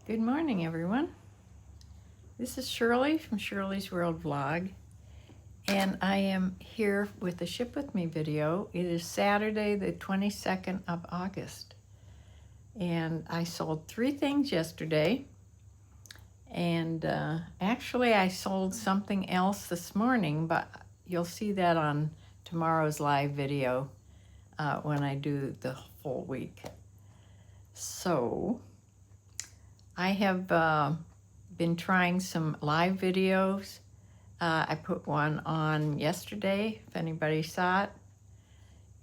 Good morning, everyone. This is Shirley from Shirley's World Vlog, and I am here with the Ship With Me video. It is Saturday, the 22nd of August, and I sold 3 things yesterday, and actually I sold something else this morning, but you'll see that on tomorrow's live video when I do the full week. So I have been trying some live videos. I put one on yesterday, if anybody saw it,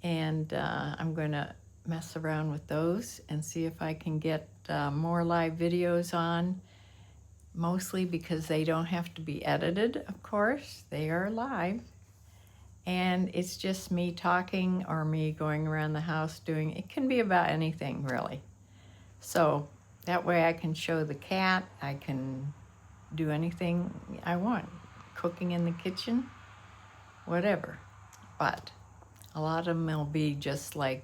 and I'm going to mess around with those and see if I can get more live videos on, mostly because they don't have to be edited, of course. They are live, and it's just me talking or me going around the house doing, it can be about anything, really. So that way I can show the cat, I can do anything I want, cooking in the kitchen, whatever. But a lot of them will be just like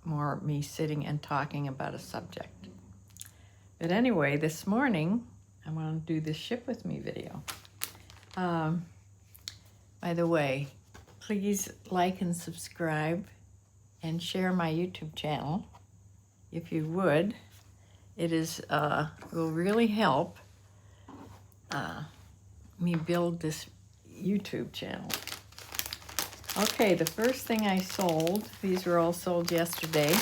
more me sitting and talking about a subject. But anyway, this morning, I want to do this Ship With Me video. By the way, please like and subscribe and share my YouTube channel, if you would. It will really help me build this YouTube channel. Okay, the first thing I sold, these were all sold yesterday.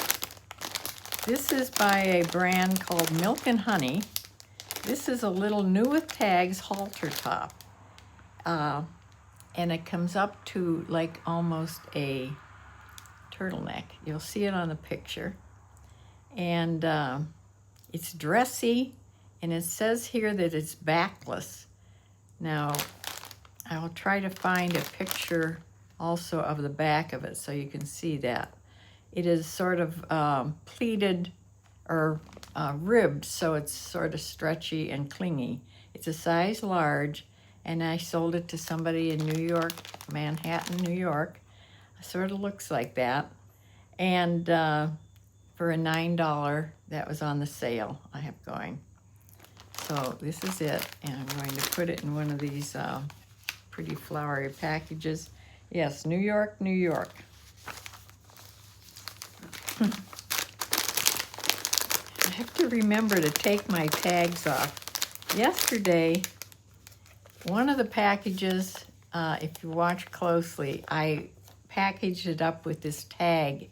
This is by a brand called Milk and Honey. This is a little new with tags halter top. And it comes up to like almost a turtleneck. You'll see it on the picture. And it's dressy, and it says here that it's backless. Now, I'll try to find a picture also of the back of it so you can see that. It is sort of pleated or ribbed, so it's sort of stretchy and clingy. It's a size large, and I sold it to somebody in New York, Manhattan, New York. It sort of looks like that. And for a $9, that was on the sale I have going. So this is it, and I'm going to put it in one of these pretty flowery packages. Yes, New York, New York. I have to remember to take my tags off. Yesterday, one of the packages, if you watch closely, I packaged it up with this tag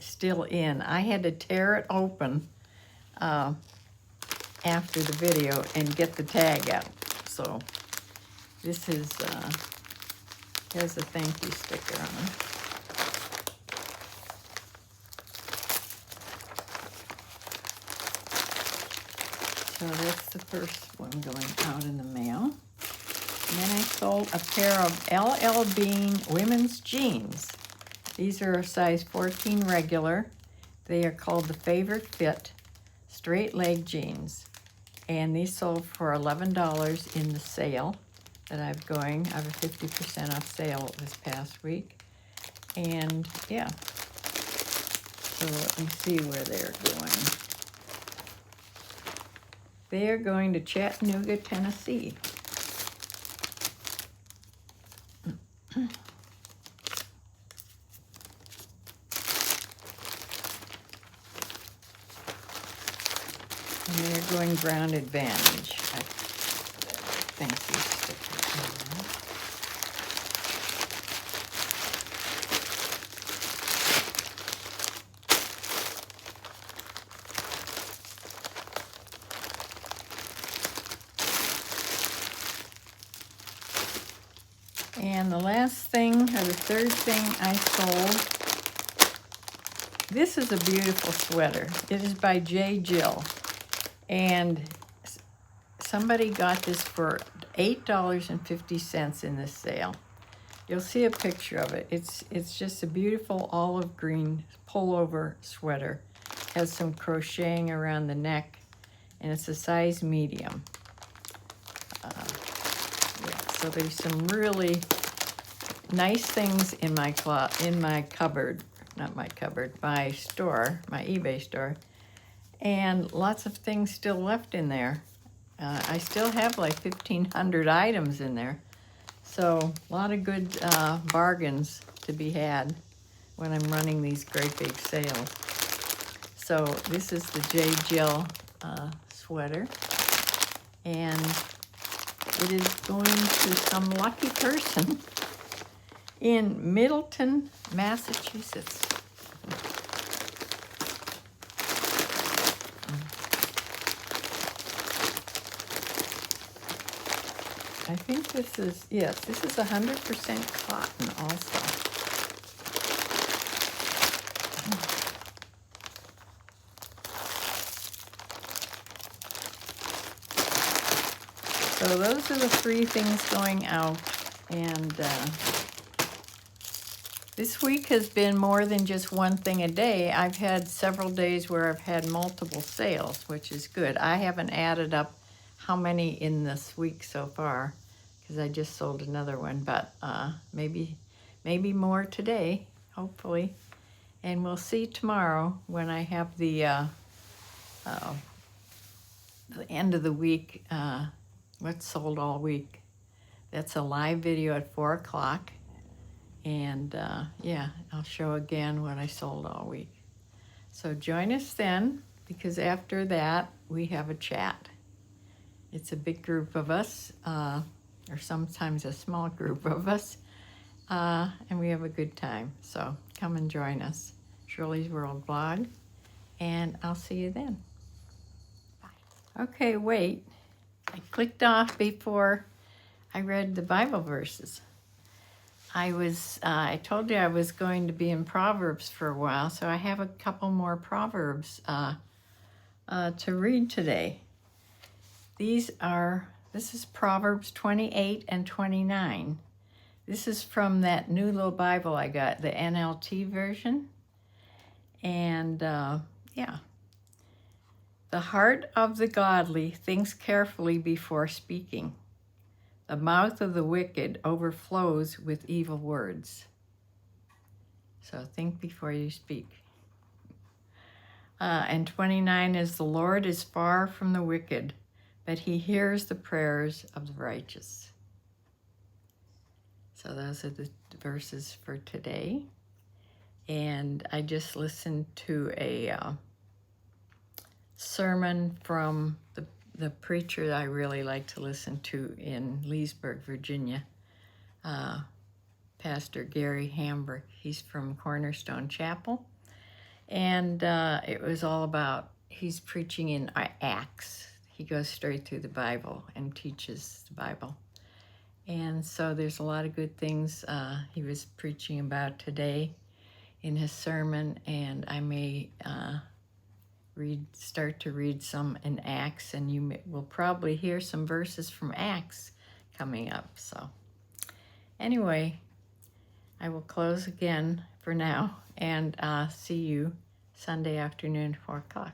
still in. I had to tear it open after the video and get the tag out. So this is has a thank you sticker on it. So that's the first one going out in the mail. And then I sold a pair of LLBean women's jeans. These are a size 14 regular. They are called the Favorite Fit straight leg jeans. And these sold for $11 in the sale that I've going. I have a 50% off sale this past week. And yeah, so let me see where they're going. They are going to Chattanooga, Tennessee. And they're going Ground Advantage. Thank you, sticker. And the last thing, or the third thing I sold, this is a beautiful sweater. It is by J. Jill. And somebody got this for $8.50 in this sale. You'll see a picture of it. It's just a beautiful olive green pullover sweater. Has some crocheting around the neck, and it's a size medium. So there's some really nice things in my cupboard, not my cupboard, my store, my eBay store. and lots of things still left in there. I still have like 1,500 items in there. So a lot of good bargains to be had when I'm running these great big sales. So this is the J. Jill sweater, and it is going to some lucky person in Middleton, Massachusetts. I think this is, yes, this is 100% cotton also. So those are the 3 things going out, and this week has been more than just one thing a day. I've had several days where I've had multiple sales, which is good. I haven't added up how many in this week so far, because I just sold another one, but maybe more today, hopefully. And we'll see tomorrow when I have the end of the week, what's sold all week. That's a live video at 4 o'clock. And yeah, I'll show again what I sold all week. So join us then, because after that, we have a chat. It's a big group of us, or sometimes a small group of us, and we have a good time. So come and join us. Shirley's World Blog, and I'll see you then. Bye. Okay, wait. I clicked off before I read the Bible verses. I told you I was going to be in Proverbs for a while, so I have a couple more Proverbs to read today. This is Proverbs 28 and 29. This is from that new little Bible I got, the NLT version. And yeah. The heart of the godly thinks carefully before speaking. The mouth of the wicked overflows with evil words. So think before you speak. And 29 is, the Lord is far from the wicked, but he hears the prayers of the righteous. So those are the verses for today. And I just listened to a sermon from the preacher that I really like to listen to in Leesburg, Virginia, Pastor Gary Hambrick. He's from Cornerstone Chapel. And it was all about, he's preaching in Acts. He goes straight through the Bible and teaches the Bible. And so there's a lot of good things he was preaching about today in his sermon, and I may start to read some in Acts, and you will probably hear some verses from Acts coming up. So anyway, I will close again for now, and see you Sunday afternoon, 4 o'clock.